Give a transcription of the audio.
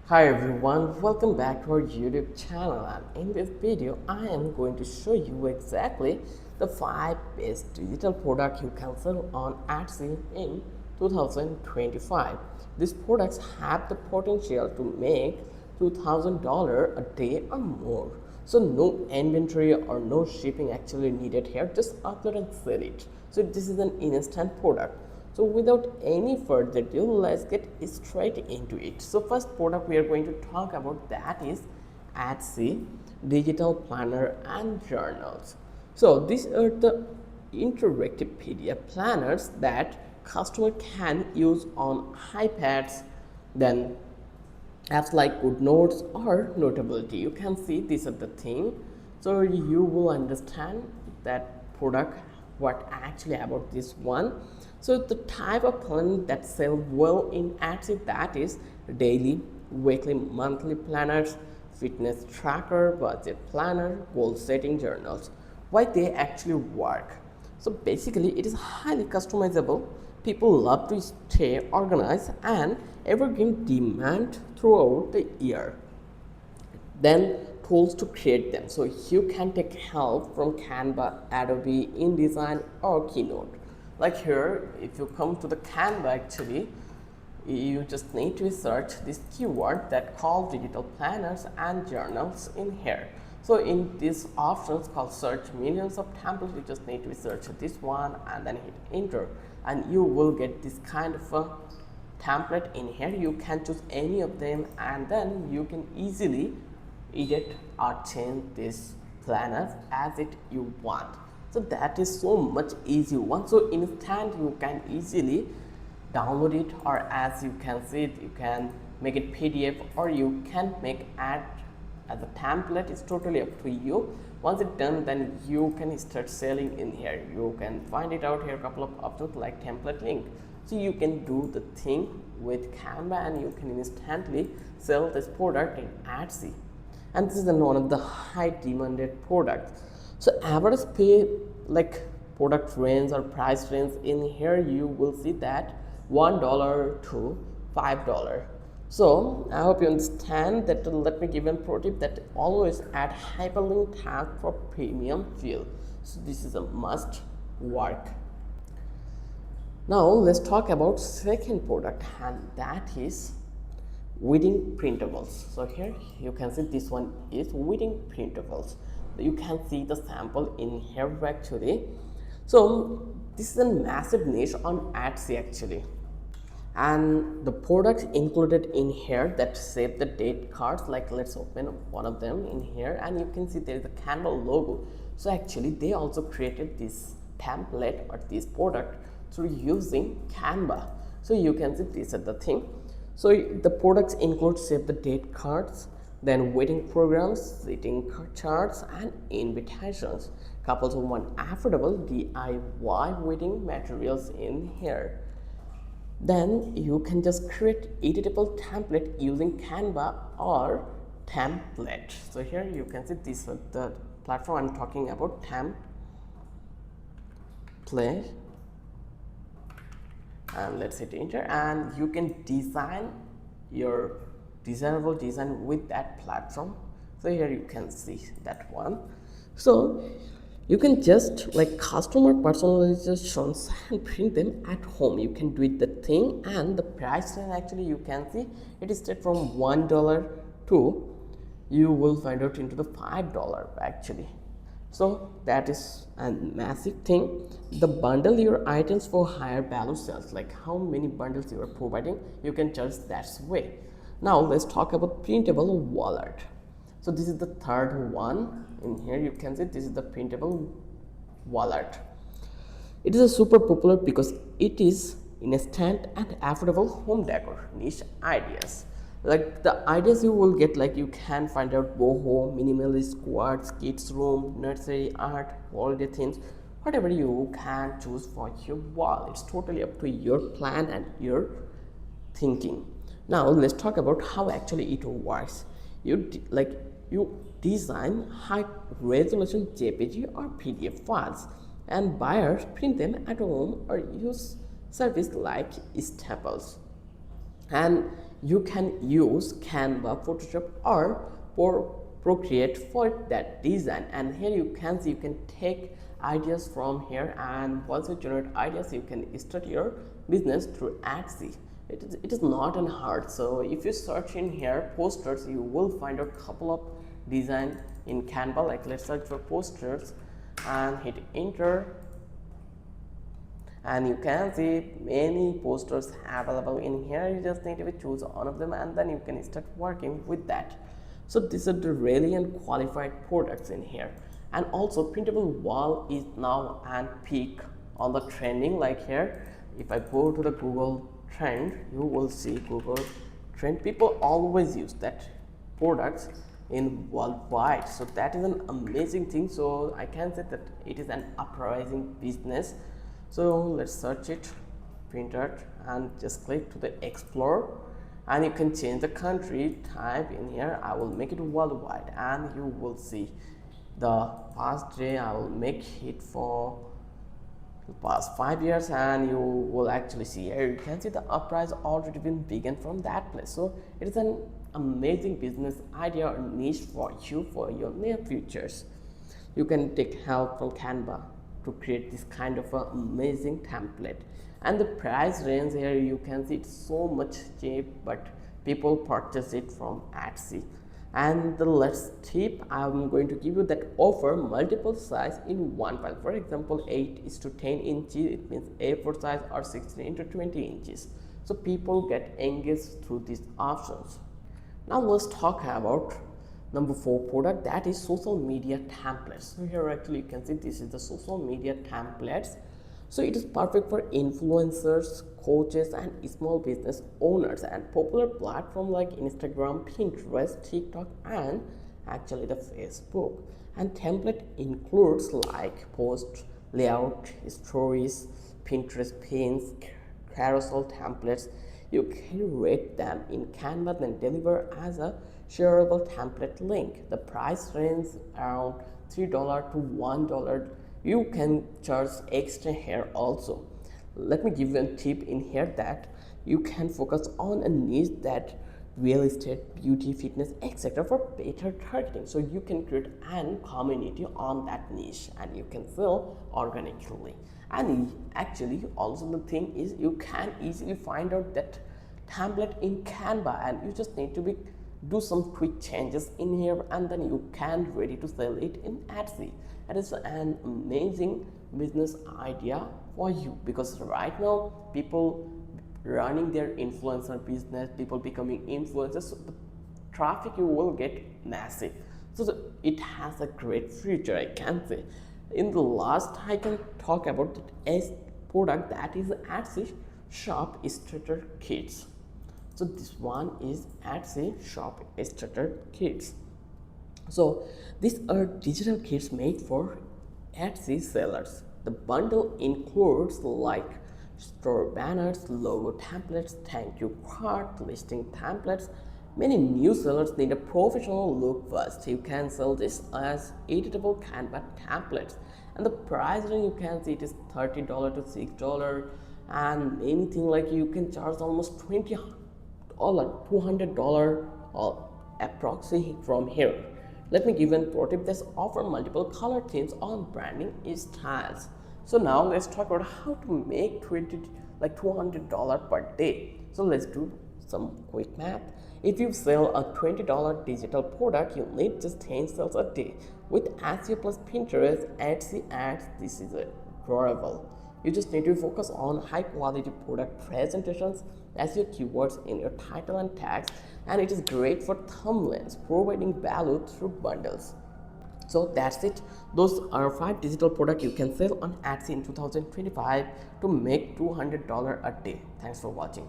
Hi everyone, welcome back to our YouTube channel, and in this video I am going to show you exactly the 5 best digital product you can sell on Etsy in 2025. These products have the potential to make $2,000 a day or more. So no inventory or no shipping actually needed here, just upload and sell it. So this is an instant product. So without any further ado, let's get straight into it. So first product we are going to talk about, that is Etsy digital planner and journals. So these are the interactive PDF planners that customer can use on iPads, then apps like GoodNotes or Notability. You can see these are the thing. So you will understand that product, what actually about this one. So the type of plan that sell well in Etsy, that is daily, weekly, monthly planners, fitness tracker, budget planner, goal setting journals. Why they actually work? So basically it is highly customizable. People love to stay organized and evergreen demand throughout the year. Then tools to create them. So you can take help from Canva, Adobe, InDesign or Keynote. Like here, if you come to the Canva actually, you just need to search this keyword that called digital planners and journals in here. So in these options called search millions of templates, you just need to search this one and then hit enter, and you will get this kind of a template in here. You can choose any of them and then you can easily edit or change this planner as it you want. So that is so much easy one. So instant you can easily download it, or as you can see it, you can make it PDF or you can make ad as a template. It's totally up to you. Once it's done, then you can start selling in here. You can find it out here, a couple of options like template link. So you can do the thing with Canva and you can instantly sell this product in Etsy. And this is one of the high demanded products. So average pay, like product range or price range in here, you will see that $1 to $5. So I hope you understand that. Let me give you a pro tip that always add hyperlink tag for premium feel. So this is a must work. Now let's talk about second product, and that is wedding printables. So here you can see this one is wedding printables. You can see the sample in here actually. So this is a massive niche on Etsy actually, and the products included in here that save the date cards, like let's open one of them in here and you can see there is a Canva logo. So actually they also created this template or this product through using Canva. So you can see these are the thing. So the products include save the date cards, then wedding programs, seating charts and invitations. Couples who want affordable DIY wedding materials in here. Then you can just create editable template using Canva or template. So here you can see this is the platform I'm talking about, template, and let's hit enter, and you can design your desirable design with that platform. So here you can see that one. So you can just like customer personalizations and print them at home. You can do it the thing, and the price range actually you can see it is set from $1 to, you will find out into the $5 actually. So that is a massive thing. The bundle your items for higher value sales, like how many bundles you are providing, you can charge that way. Now let's talk about printable wallet. So this is the third one in here. You can see this is the printable wallet. It is a super popular because it is instant and affordable home decor niche ideas. Like the ideas you will get, like you can find out boho, minimalist, quartz, kids room, nursery, art, holiday themes, whatever you can choose for your wall. It's totally up to your plan and your thinking. Now let's talk about how actually it works. You design high resolution JPG or PDF files, and buyers print them at home or use service like staples. And you can use Canva, Photoshop, or Procreate for that design. And here you can see you can take ideas from here, and once you generate ideas you can start your business through Etsy. It is not an hard. So if you search in here posters, you will find a couple of design in Canva. Like let's search for posters and hit enter, and you can see many posters available in here. You just need to choose one of them and then you can start working with that. So these are the really unqualified products in here. And also printable wall is now an peak on the trending. Like here, if I go to the Google trend, you will see Google trend, people always use that products in worldwide. So that is an amazing thing. So I can say that it is an uprising business. So let's search it, print art, and just click to the explore, and you can change the country type in here. I will make it worldwide, and you will see the past day. I will make it for the past 5 years, and you will actually see here, you can see the uprise already been begun from that place. So it is an amazing business idea or niche for you for your near futures. You can take help from Canva to create this kind of an amazing template. And the price range here, you can see it's so much cheap, but people purchase it from Etsy. And the last tip, I'm going to give you that offer multiple size in one file. For example, 8:10 inches, it means A4 size, or 16:20 inches. So people get engaged through these options. Now let's talk about number 4 product, that is social media templates. So here actually you can see this is the social media templates. So it is perfect for influencers, coaches, and small business owners, and popular platform like Instagram, Pinterest, TikTok, and actually the Facebook. And template includes like post layout, stories, Pinterest pins, carousel templates. You can rate them in Canva and deliver as a shareable template link. The price range around $3 to $1. You can charge extra here also. Let me give you a tip in here that you can focus on a niche, that real estate, beauty, fitness, etc. for better targeting. So you can create an community on that niche and you can sell organically. And actually also the thing is, you can easily find out that template in Canva, and you just need to do some quick changes in here, and then you can ready to sell it in Etsy. It is an amazing business idea for you, because right now people running their influencer business, people becoming influencers, so the traffic you will get massive. So it has a great future, I can say. In the last, I can talk about the product, that is Etsy Shop Starter Kits. So this one is Etsy Shop Starter Kits. So these are digital kits made for Etsy sellers. The bundle includes like store banners, logo templates, thank you card, listing templates. Many new sellers need a professional look first. You can sell this as editable Canva templates, and the price range you can see it is $30 to $6, and anything like you can charge almost $20 or $200 or approximately from here. Let me give you a pro tip. This offer multiple color themes on branding styles. So now let's talk about how to make $200 per day. So let's do some quick math. If you sell a $20 digital product, you need just 10 sales a day. With SEO plus Pinterest, Etsy ads, this is adorable. You just need to focus on high quality product presentations, SEO keywords in your title and tags, and it is great for thumbnails, providing value through bundles. So that's it. Those are 5 digital products you can sell on Etsy in 2025 to make $200 a day. Thanks for watching.